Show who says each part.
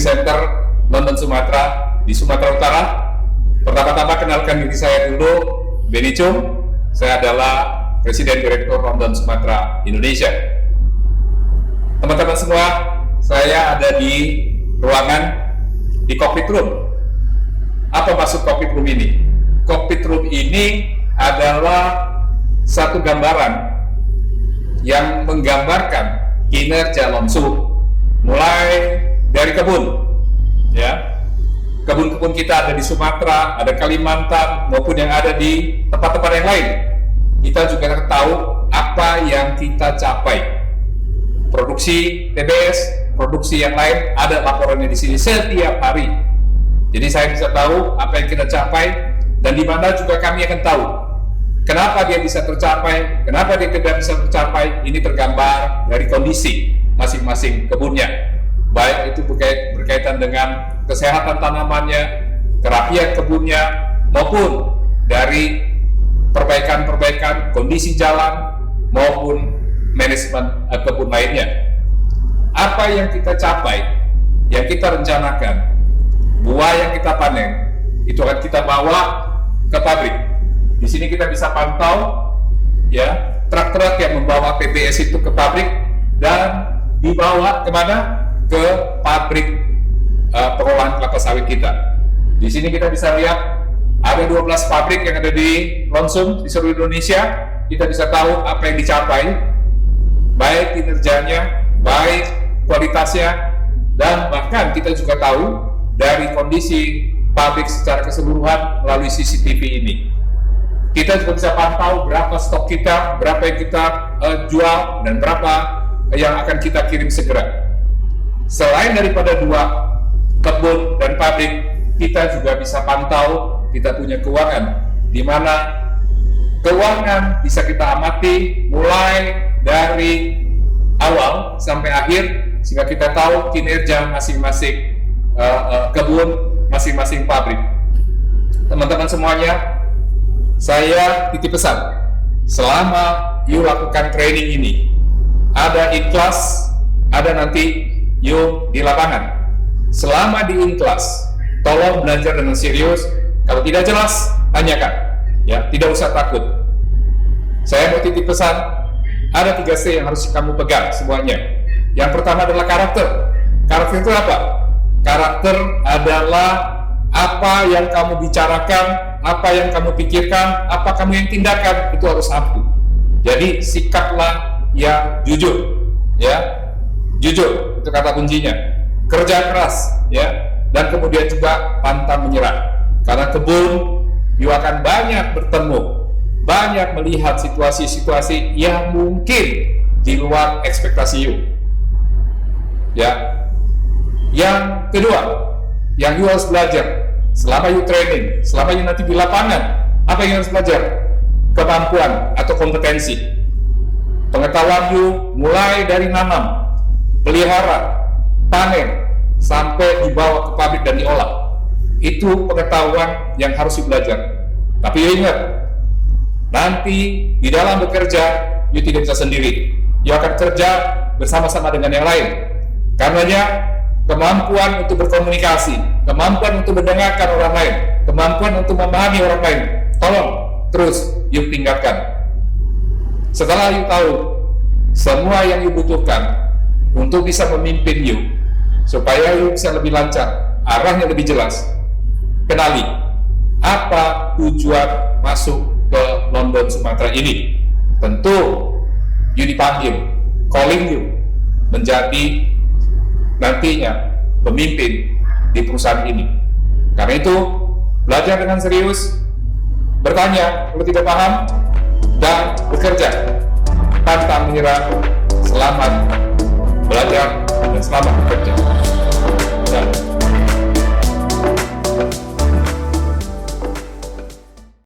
Speaker 1: Training Center London Sumatera di Sumatera Utara. Pertama-tama kenalkan diri saya dulu, Benny Chung. Saya adalah Presiden Direktur London Sumatera Indonesia. Teman-teman semua, saya ada di ruangan di cockpit room. Apa maksud cockpit room ini? Cockpit room ini adalah satu gambaran yang menggambarkan kinerja Lonsu mulai dari kebun, ya. Kebun-kebun kita ada di Sumatera, ada Kalimantan, maupun yang ada di tempat-tempat yang lain. Kita juga tahu apa yang kita capai. Produksi TBS, produksi yang lain, ada laporannya di sini setiap hari. Jadi saya bisa tahu apa yang kita capai, dan di mana juga kami akan tahu kenapa dia bisa tercapai, kenapa dia tidak bisa tercapai. Ini tergambar dari kondisi masing-masing kebunnya, baik itu berkaitan dengan kesehatan tanamannya, kerapian kebunnya, maupun dari perbaikan-perbaikan kondisi jalan maupun manajemen kebun lainnya. Apa yang kita capai, yang kita rencanakan, buah yang kita panen, itu akan kita bawa ke pabrik. Di sini kita bisa pantau, ya, truk-truk yang membawa TBS itu ke pabrik dan dibawa kemana? Ke pabrik pengolahan kelapa sawit kita. Di sini kita bisa lihat ada 12 pabrik yang ada di Lonsum di seluruh Indonesia. Kita bisa tahu apa yang dicapai, baik kinerjanya, baik kualitasnya, dan bahkan kita juga tahu dari kondisi pabrik secara keseluruhan melalui CCTV ini. Kita juga bisa pantau berapa stok kita, berapa yang kita jual, dan berapa yang akan kita kirim segera. Selain daripada dua kebun dan pabrik, kita juga bisa pantau, kita punya keuangan, di mana keuangan bisa kita amati mulai dari awal sampai akhir, sehingga kita tahu kinerja masing-masing kebun, masing-masing pabrik. Teman-teman semuanya, saya titip pesan, selama you lakukan training ini, ada ikhlas, ada nanti you di lapangan. Selama di in-class, tolong belajar dengan serius. Kalau tidak jelas, tanyakan, ya, tidak usah takut. Saya mau titip pesan, ada 3C yang harus kamu pegang semuanya. Yang pertama adalah karakter. Karakter itu apa? Karakter adalah apa yang kamu bicarakan, apa yang kamu pikirkan, apa kamu yang tindakan, itu harus satu. Jadi sikaplah yang jujur, ya, jujur itu kata kuncinya. Kerja keras, ya, dan kemudian juga pantang menyerah. Karena kebun, you akan banyak bertemu, banyak melihat situasi-situasi yang mungkin di luar ekspektasi you, ya. Yang kedua, yang you harus belajar selama you training, selama you nanti di lapangan, apa yang harus belajar? Kemampuan atau kompetensi. Pengetahuan you mulai dari nanam, pelihara, panen, sampai dibawa ke pabrik dan diolah. Itu pengetahuan yang harus you belajar. Tapi you ingat, nanti di dalam bekerja, you tidak bisa sendiri. You akan kerja bersama-sama dengan yang lain. Karenanya, kemampuan untuk berkomunikasi, kemampuan untuk mendengarkan orang lain, kemampuan untuk memahami orang lain, tolong terus you tingkatkan. Setelah you tahu semua yang you butuhkan untuk bisa memimpin you, supaya you bisa lebih lancar, arahnya lebih jelas, kenali apa tujuan masuk ke London Sumatera ini. Tentu you dipanggil, calling you menjadi nantinya pemimpin di perusahaan ini. Karena itu, belajar dengan serius, bertanya kalau tidak paham, dan bekerja pantang menyerah. Selamat belajar dan selamat bekerja. Dan